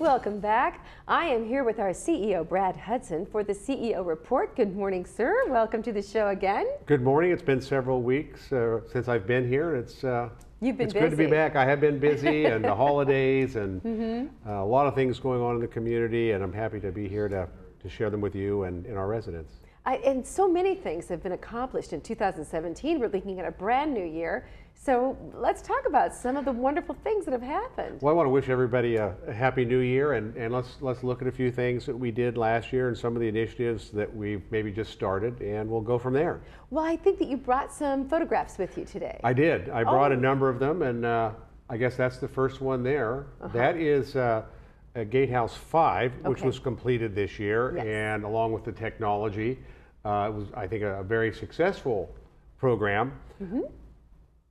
Welcome back. I am here with our CEO, Brad Hudson, for the CEO Report. Good morning, sir. Welcome to the show again. Good morning. It's been several weeks since I've been here. You've been it's busy. Good to be back. I have been busy and the holidays and a lot of things going on in the community, and I'm happy to be here to share them with you and our residents. And so many things have been accomplished in 2017. We're looking at a brand new year. So let's talk about some of the wonderful things that have happened. Well, I want to wish everybody a happy new year, and let's look at a few things that we did last year and some of the initiatives that we've maybe just started, and we'll go from there. Well, I think that you brought some photographs with you today. I did. I brought a number of them, and I guess that's the first one there. That is Gatehouse 5, which was completed this year, and along with the technology, it was, I think, a very successful program.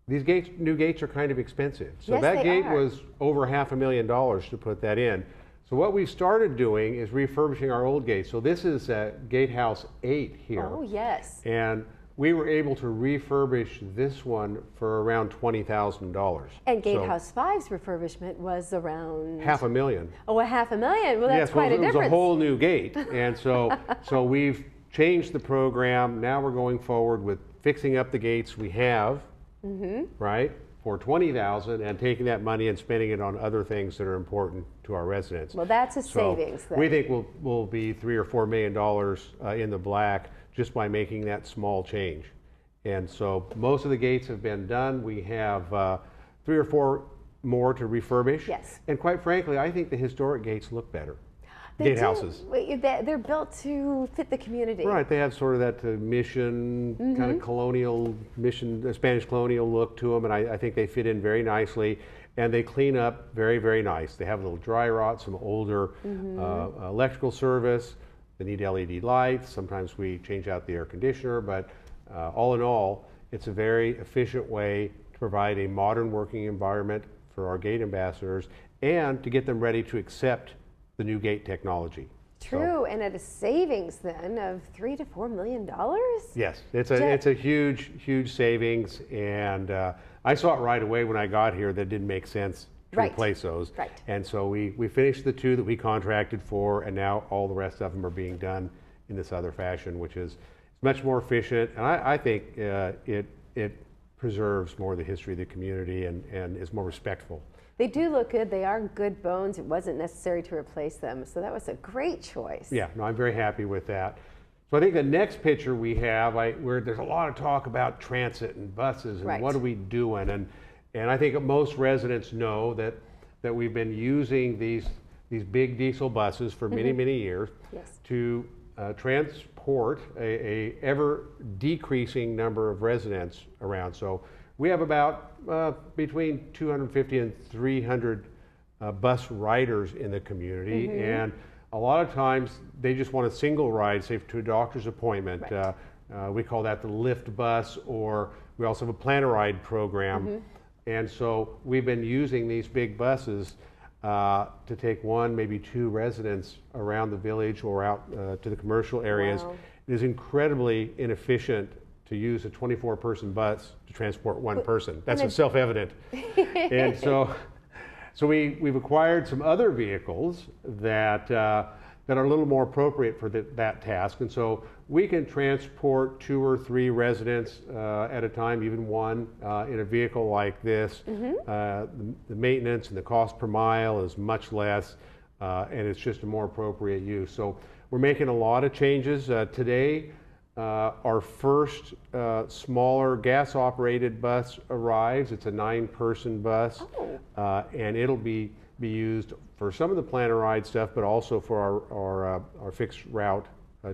These new gates are kind of expensive. So that gate was over $500,000 to put that in. So what we started doing is refurbishing our old gates. So this is Gatehouse 8 here. Oh, yes. And we were able to refurbish this one for around $20,000. And Gatehouse 5's refurbishment was around $500,000. Oh, $500,000. Well, that's quite a difference. It was a whole new gate. And so we've changed the program. Now we're going forward with fixing up the gates we have, right, for $20,000, and taking that money and spending it on other things that are important to our residents. Well, that's a savings then. We think we'll be $3 or $4 million in the black just by making that small change. And so most of the gates have been done. We have 3 or 4 more to refurbish. Yes. And quite frankly, I think the historic gates look better. They Gatehouses. They're built to fit the community. Right, they have sort of that mission, kind of colonial mission, Spanish colonial look to them, and I think they fit in very nicely, and they clean up very, very nice. They have a little dry rot, some older electrical service. They need LED lights. Sometimes we change out the air conditioner, but all in all, it's a very efficient way to provide a modern working environment for our gate ambassadors and to get them ready to accept the new gate technology. True, and at a savings then of $3 to $4 million? Yes, it's a huge, huge savings, and I saw it right away when I got here that it didn't make sense to replace those. Right. And so we finished the 2 that we contracted for, and now all the rest of them are being done in this other fashion, which is much more efficient, and I think it preserves more of the history of the community and is more respectful. They do look good. They are good bones. It wasn't necessary to replace them. So that was a great choice. Yeah, no, I'm very happy with that. So I think the next picture we have, where there's a lot of talk about transit and buses and what are we doing? And I think most residents know that we've been using these big diesel buses for many, many years to transport a ever decreasing number of residents around. So we have about between 250 and 300 bus riders in the community, and a lot of times they just want a single ride, say to a doctor's appointment. We call that the lift bus, or we also have a plan a ride program. And so we've been using these big buses to take 1, maybe 2 residents around the village or out to the commercial areas. It is incredibly inefficient to use a 24-person bus to transport 1 person. That's self-evident. And so we've acquired some other vehicles that are a little more appropriate for that task. And so we can transport 2 or 3 residents at a time, even 1 in a vehicle like this. The maintenance and the cost per mile is much less, and it's just a more appropriate use. So we're making a lot of changes today. Our first smaller gas-operated bus arrives. It's a 9-person bus, and it'll be used for some of the plan a ride stuff, but also for our fixed route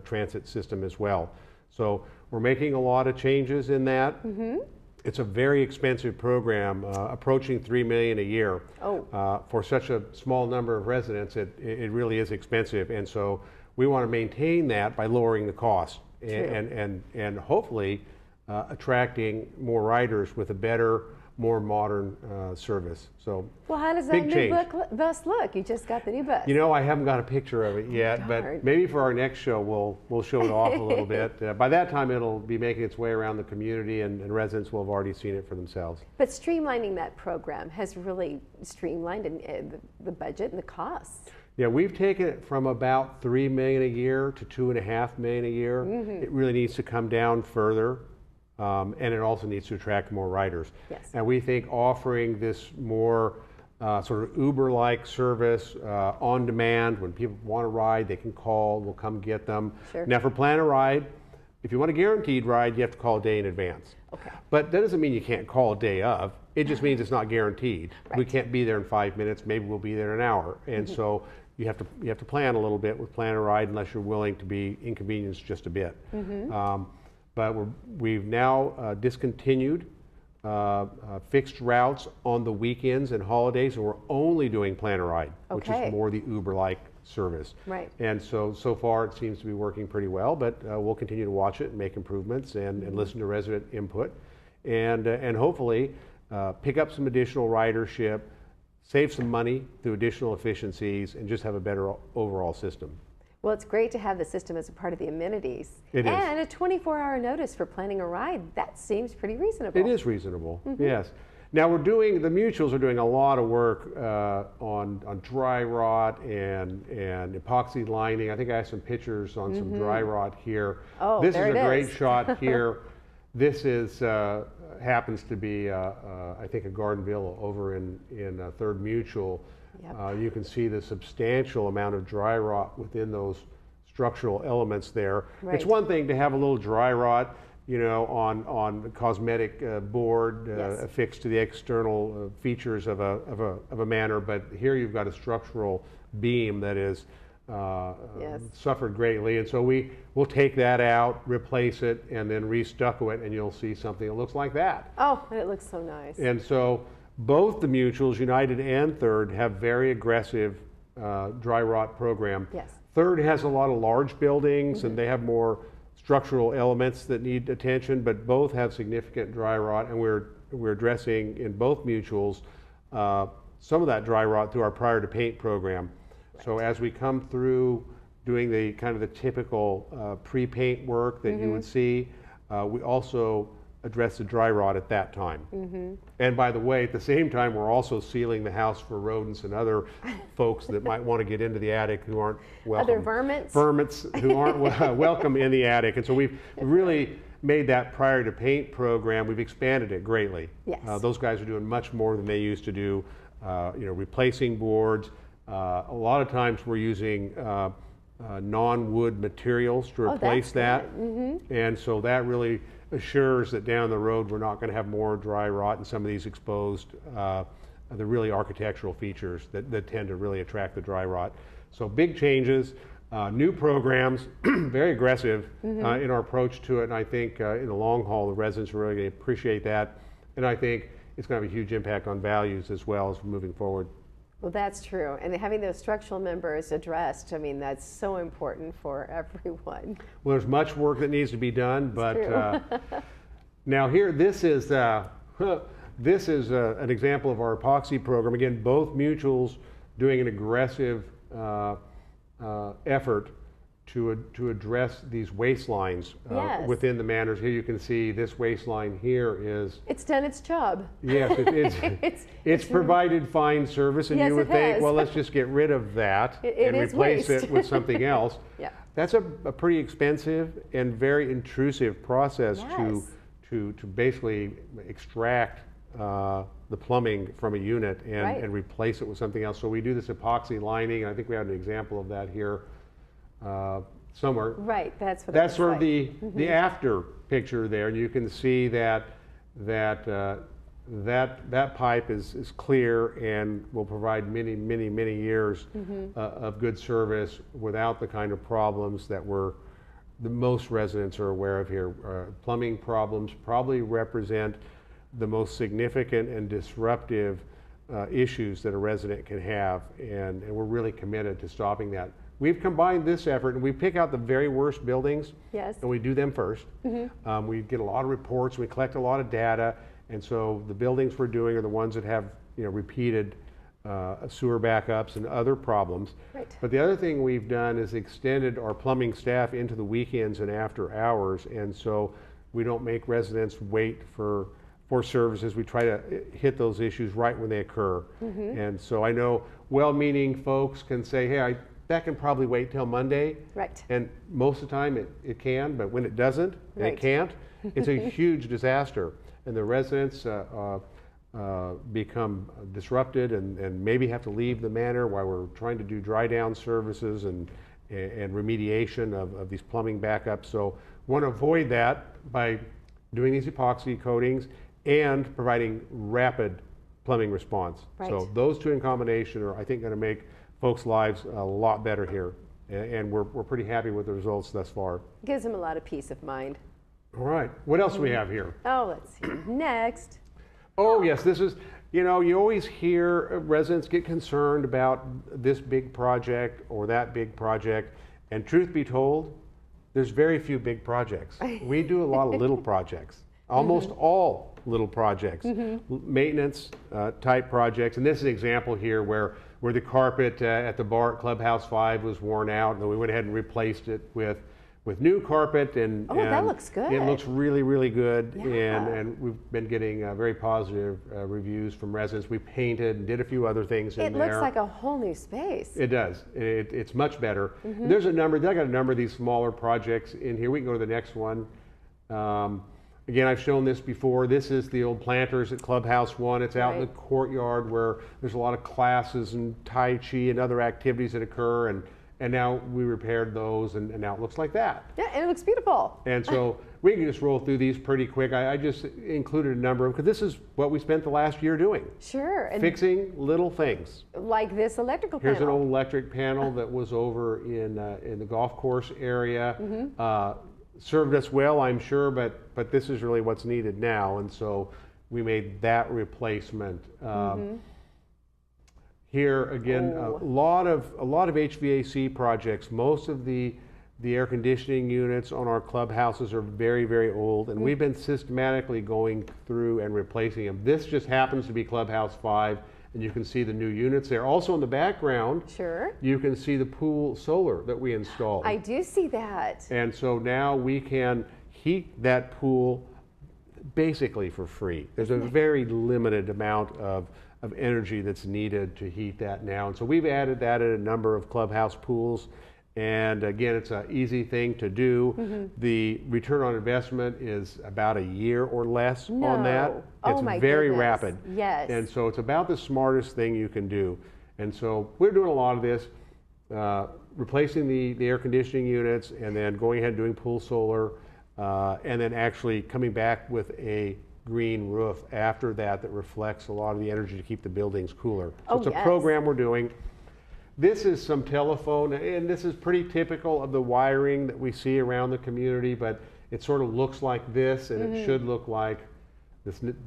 transit system as well. So we're making a lot of changes in that. It's a very expensive program, approaching $3 million a year. For such a small number of residents, it really is expensive, and so we want to maintain that by lowering the cost. And hopefully attracting more riders with a better, more modern service. So, well, how does that new bus look? You just got the new bus. You know, I haven't got a picture of it yet, but maybe for our next show we'll show it off a little bit. By that time it'll be making its way around the community, and residents will have already seen it for themselves. But streamlining that program has really streamlined the budget and the costs. Yeah, we've taken it from about $3 million a year to $2.5 million a year. It really needs to come down further, and it also needs to attract more riders. Yes. And we think offering this more sort of Uber-like service on demand, when people want to ride, they can call, we'll come get them. Sure. Now for plan a ride, if you want a guaranteed ride, you have to call a day in advance. Okay. But that doesn't mean you can't call a day of. It just means it's not guaranteed. Right. We can't be there in 5 minutes. Maybe we'll be there in an hour. And so you have to plan a little bit with plan a ride, unless you're willing to be inconvenienced just a bit. But we've now discontinued fixed routes on the weekends and holidays, and we're only doing plan a ride, which is more the Uber-like service. Right. And so far it seems to be working pretty well, but we'll continue to watch it and make improvements and listen to resident input, and hopefully pick up some additional ridership, save some money through additional efficiencies, and just have a better overall system. Well, it's great to have the system as a part of the amenities. It is. And a 24-hour notice for planning a ride, that seems pretty reasonable. It is reasonable, yes. Now the mutuals are doing a lot of work on dry rot and epoxy lining. I think I have some pictures on some dry rot here. Oh, this there is it a great is. shot here. This is happens to be I think a Gardenville over in Third Mutual. Yep. You can see the substantial amount of dry rot within those structural elements there. Right. It's one thing to have a little dry rot, on the cosmetic board Yes. affixed to the external features of a manor, but here you've got a structural beam that is Yes. suffered greatly, and so we'll take that out, replace it, and then restucco it, and you'll see something that looks like that. Oh, and it looks so nice. And so both the mutuals, United and Third, have very aggressive dry rot program. Yes. Third has a lot of large buildings, and they have more structural elements that need attention, but both have significant dry rot, and we're addressing in both mutuals some of that dry rot through our prior to paint program. Right. So as we come through doing the kind of the typical pre-paint work that you would see, we also address the dry rot at that time. And by the way, at the same time, we're also sealing the house for rodents and other folks that might want to get into the attic who aren't welcome. Other vermins? Vermins who aren't welcome in the attic. And so we've really made that prior to paint program, we've expanded it greatly. Yes. Those guys are doing much more than they used to do, replacing boards. A lot of times we're using non-wood materials to replace that. And so that really assures that down the road we're not going to have more dry rot in some of these exposed, the really architectural features that tend to really attract the dry rot. So big changes, new programs, very aggressive in our approach to it, and I think in the long haul the residents are really going to appreciate that, and I think it's going to have a huge impact on values as well as moving forward. Well, that's true. And having those structural members addressed, I mean, that's so important for everyone. Well, there's much work that needs to be done, but now here, this is an example of our epoxy program. Again, both mutuals doing an aggressive effort to address these waistelines Yes. within the manors. Here you can see this waistline here is... It's done its job. Yes, it's provided fine service, and Yes, you would it think, has. well, let's just get rid of that It and is replace waste. it with something else. Yeah. That's a pretty expensive and very intrusive process Yes. to basically extract the plumbing from a unit and replace it with something else. So we do this epoxy lining. I think we have an example of that here somewhere. Right, that's what That's it sort of looks like. the after picture there, and you can see that pipe is clear and will provide many years of good service without the kind of problems that the most residents are aware of here. Plumbing problems probably represent the most significant and disruptive issues that a resident can have, and we're really committed to stopping that. We've combined this effort, and we pick out the very worst buildings, Yes. and we do them first. We get a lot of reports, we collect a lot of data, and so the buildings we're doing are the ones that have repeated sewer backups and other problems. Right. But the other thing we've done is extended our plumbing staff into the weekends and after hours, and so we don't make residents wait for for services. We try to hit those issues right when they occur. And so I know well-meaning folks can say, hey, that can probably wait till Monday. Right. And most of the time it can, but when it doesn't, and Right. it can't, it's a huge disaster. And the residents become disrupted and maybe have to leave the manor while we're trying to do dry down services and remediation of these plumbing backups. So want to avoid that by doing these epoxy coatings and providing rapid plumbing response. Right. So those two in combination are, I think, going to make folks' lives a lot better here. And we're pretty happy with the results thus far. Gives them a lot of peace of mind. All right, what else do we have here? Oh, let's see. Next. Oh, yes, this is, you know, you always hear residents get concerned about this big project or that big project. And truth be told, there's very few big projects. We do a lot of little projects, almost all little projects, maintenance type projects. And this is an example here where the carpet at the bar at Clubhouse 5 was worn out, and then we went ahead and replaced it with new carpet. And that looks good. It looks really, really good. Yeah. And we've been getting very positive reviews from residents. We painted and did a few other things in there. It looks like a whole new space. It does. It's much better. There's a number, I got a number of these smaller projects in here. We can go to the next one. Again, I've shown this before. This is the old planters at Clubhouse 1. It's out in the courtyard where there's a lot of classes and Tai Chi and other activities that occur. And now we repaired those, and now it looks like that. Yeah, and it looks beautiful. And so we can just roll through these pretty quick. I just included a number of them because this is what we spent the last year doing. Sure. And fixing little things. like this electrical panel. Here's an old electric panel that was over in the golf course area. Served us well, I'm sure, but this is really what's needed now, and so we made that replacement. Here again, a lot of HVAC projects. Most of the air conditioning units on our clubhouses are very, very old, and we've been systematically going through and replacing them. This just happens to be Clubhouse 5, and you can see the new units there. Also in the background, Sure. you can see the pool solar that we installed. I do see that. And so now we can heat that pool basically for free. There's a very limited amount of energy that's needed to heat that now. And so we've added that at a number of clubhouse pools. And again, it's an easy thing to do. The return on investment is about a year or less on that. Oh, It's my very goodness. rapid. Yes. And so it's about the smartest thing you can do. And so we're doing a lot of this, replacing the air conditioning units and then going ahead and doing pool solar, and then actually coming back with a green roof after that reflects a lot of the energy to keep the buildings cooler. So it's a program we're doing. This is some telephone, and this is pretty typical of the wiring that we see around the community, but it sort of looks like this, and it should look like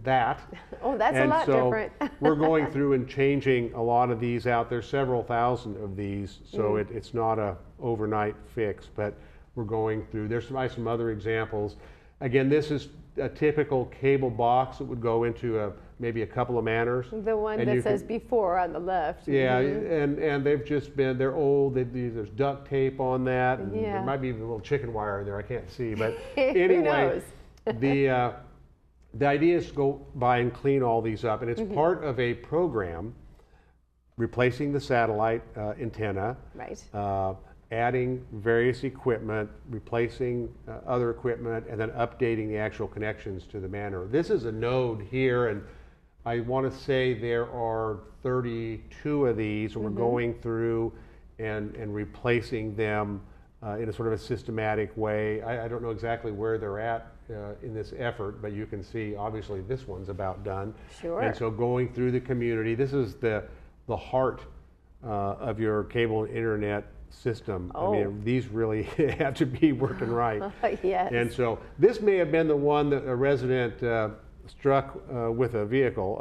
that. Oh, that's and a lot so different. we're going through and changing a lot of these out. There's several thousand of these, so it's not a overnight fix, but we're going through. There's some other examples. Again, this is a typical cable box that would go into maybe a couple of manors. The one that says before on the left. Yeah, and they've just been, they're old, there's duct tape on that, and there might be even a little chicken wire in there, I can't see, but anyway, the idea is to go by and clean all these up, and it's part of a program replacing the satellite antenna, adding various equipment, replacing other equipment, and then updating the actual connections to the manor. This is a node here, and I want to say there are 32 of these, and we're going through and replacing them in a sort of a systematic way. I don't know exactly where they're at in this effort, but you can see obviously this one's about done. Sure. And so going through the community, this is the heart of your cable and internet system. I mean, these really have to be working right. Yes. And so this may have been the one that a resident struck with a vehicle.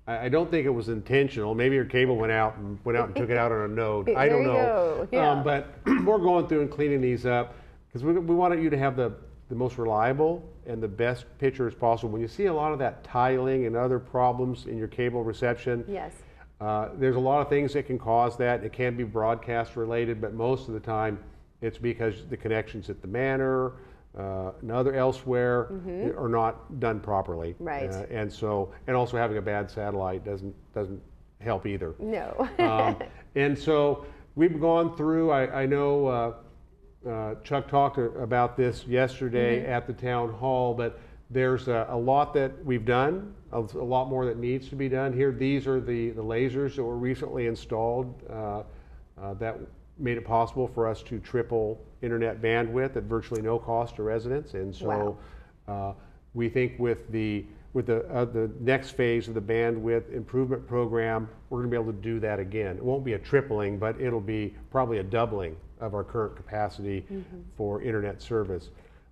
I don't think it was intentional. Maybe your cable went out and took it out on a node. I don't know. Yeah. But we're going through and cleaning these up because we wanted you to have the most reliable and the best picture as possible. When you see a lot of that tiling and other problems in your cable reception, there's a lot of things that can cause that. It can be broadcast related, but most of the time it's because the connections at the manor, and other elsewhere are not done properly. Right. And also having a bad satellite doesn't help either. No. And so we've gone through, I know Chuck talked about this yesterday at the town hall, but there's a lot that we've done, a lot more that needs to be done here. These are the lasers that were recently installed that made it possible for us to triple internet bandwidth at virtually no cost to residents. And so we think with the next phase of the bandwidth improvement program, we're going to be able to do that again. It won't be a tripling, but it'll be probably a doubling of our current capacity for internet service.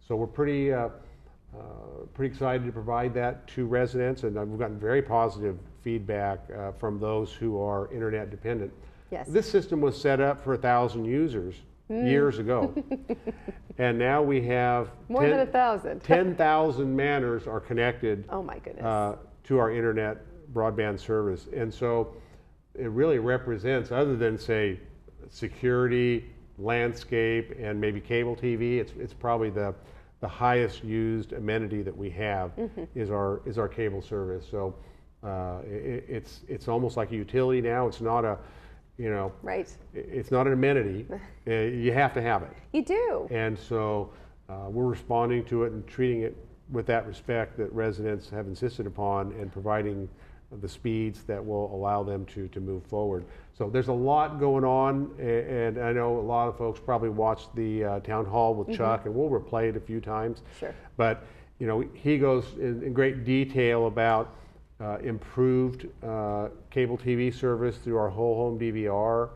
So we're pretty excited to provide that to residents, and we've gotten very positive feedback from those who are internet dependent. Yes. This system was set up for 1,000 users years ago, and now we have more than 1,000. 10,000 manners are connected. Oh my goodness. To our internet broadband service, and so it really represents, other than say security, landscape, and maybe cable TV, it's probably the highest used amenity that we have is our cable service. So it's almost like a utility now. It's not a, right. It's not an amenity. You have to have it. You do. And so we're responding to it and treating it with that respect that residents have insisted upon, and providing the speeds that will allow them to move forward. So there's a lot going on, and I know a lot of folks probably watched the town hall with Chuck, and we'll replay it a few times. Sure. But he goes in great detail about improved cable TV service through our whole home DVR.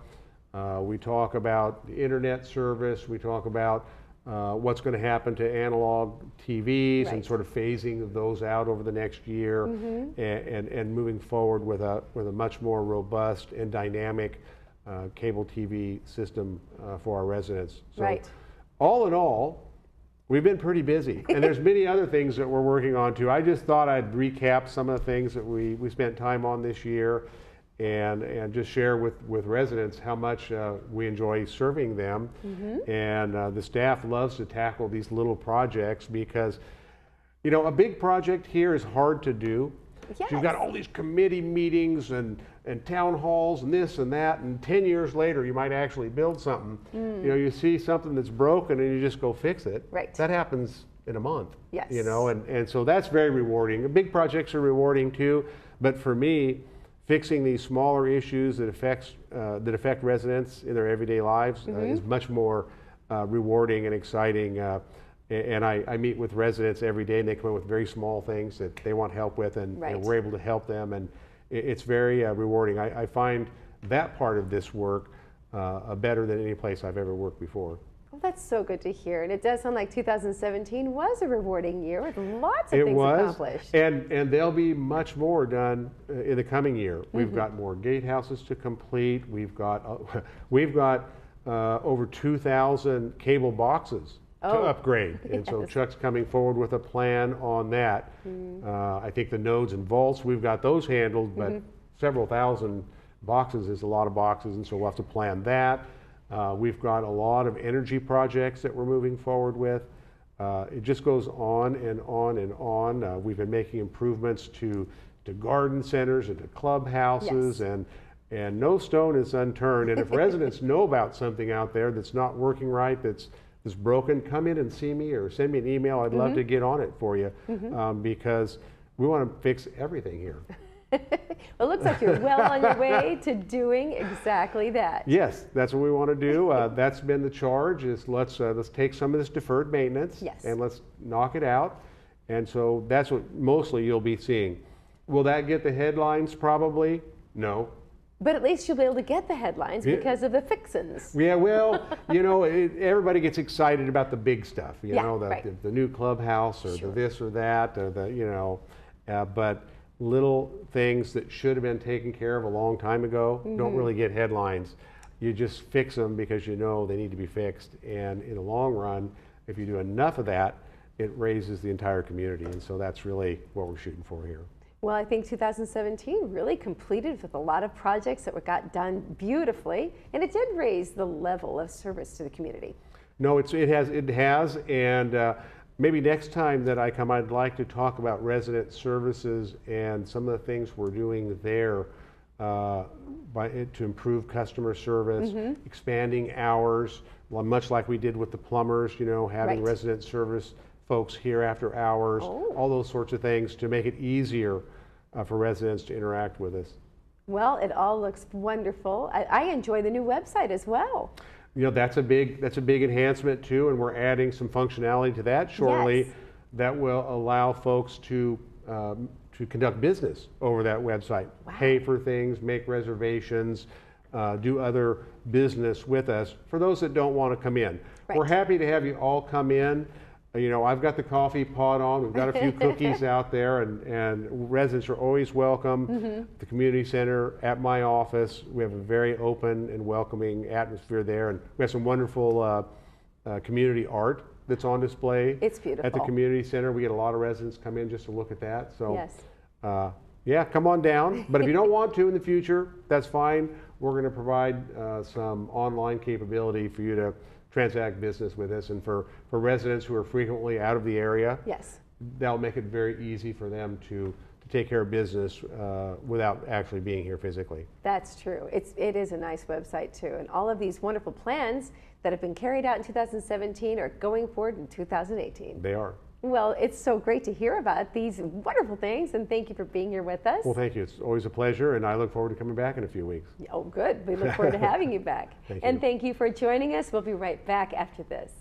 We talk about the internet service. We talk about what's going to happen to analog TVs and sort of phasing of those out over the next year, and moving forward with a much more robust and dynamic cable TV system for our residents. So all in all, we've been pretty busy, and there's many other things that we're working on too. I just thought I'd recap some of the things that we spent time on this year, and just share with residents how much we enjoy serving them. And the staff loves to tackle these little projects because, a big project here is hard to do. Yes. You've got all these committee meetings and town halls and this and that, and 10 years later you might actually build something. You see something that's broken and you just go fix it. Right. That happens in a month. Yes. And so that's very rewarding. Big projects are rewarding too, but for me, fixing these smaller issues that affect residents in their everyday lives is much more rewarding and exciting. And I meet with residents every day, and they come in with very small things that they want help with, and we're able to help them, and it's very rewarding. I find that part of this work better than any place I've ever worked before. Well, that's so good to hear, and it does sound like 2017 was a rewarding year with lots of things accomplished. And there'll be much more done in the coming year. We've got more gatehouses to complete. We've got over 2,000 cable boxes to upgrade, and so Chuck's coming forward with a plan on that. I think the nodes and vaults, we've got those handled, but several thousand boxes is a lot of boxes, and so we'll have to plan that. We've got a lot of energy projects that we're moving forward with. It just goes on and on and on. We've been making improvements to garden centers and to clubhouses, and no stone is unturned. And if residents know about something out there that's not working right, that's broken, come in and see me or send me an email. I'd love to get on it for you, because we want to fix everything here. Well, it looks like you're well on your way to doing exactly that. Yes, that's what we want to do. That's been the charge, is let's take some of this deferred maintenance and let's knock it out. And so that's what mostly you'll be seeing. Will that get the headlines? Probably no. But at least you'll be able to get the headlines because of the fixins. Yeah, well, everybody gets excited about the big stuff, the new clubhouse or the this or that, or but little things that should have been taken care of a long time ago don't really get headlines. You just fix them because they need to be fixed. And in the long run, if you do enough of that, it raises the entire community. And so that's really what we're shooting for here. Well, I think 2017 really completed with a lot of projects that got done beautifully, and it did raise the level of service to the community. No, it has, and maybe next time that I come, I'd like to talk about resident services and some of the things we're doing there to improve customer service, expanding hours, well, much like we did with the plumbers, you know, having resident service folks here after hours, all those sorts of things to make it easier for residents to interact with us. Well, it all looks wonderful. I enjoy the new website as well. You know, that's a big enhancement too, and we're adding some functionality to that shortly that will allow folks to conduct business over that website, pay for things, make reservations, do other business with us for those that don't want to come in. We're happy to have you all come in. You know, I've got the coffee pot on, we've got a few cookies out there, and residents are always welcome. The community center, at my office, we have a very open and welcoming atmosphere there, and we have some wonderful community art that's on display. It's beautiful. At the community center. We get a lot of residents come in just to look at that. So, yeah, come on down. But if you don't want to in the future, that's fine. We're going to provide some online capability for you to transact business with us, and for residents who are frequently out of the area, that'll make it very easy for them to take care of business without actually being here physically. That's true. It is a nice website too, and all of these wonderful plans that have been carried out in 2017 are going forward in 2018. They are. Well, it's so great to hear about these wonderful things, and thank you for being here with us. Well, thank you. It's always a pleasure, and I look forward to coming back in a few weeks. Oh, good. We look forward to having you back. Thank you. And thank you for joining us. We'll be right back after this.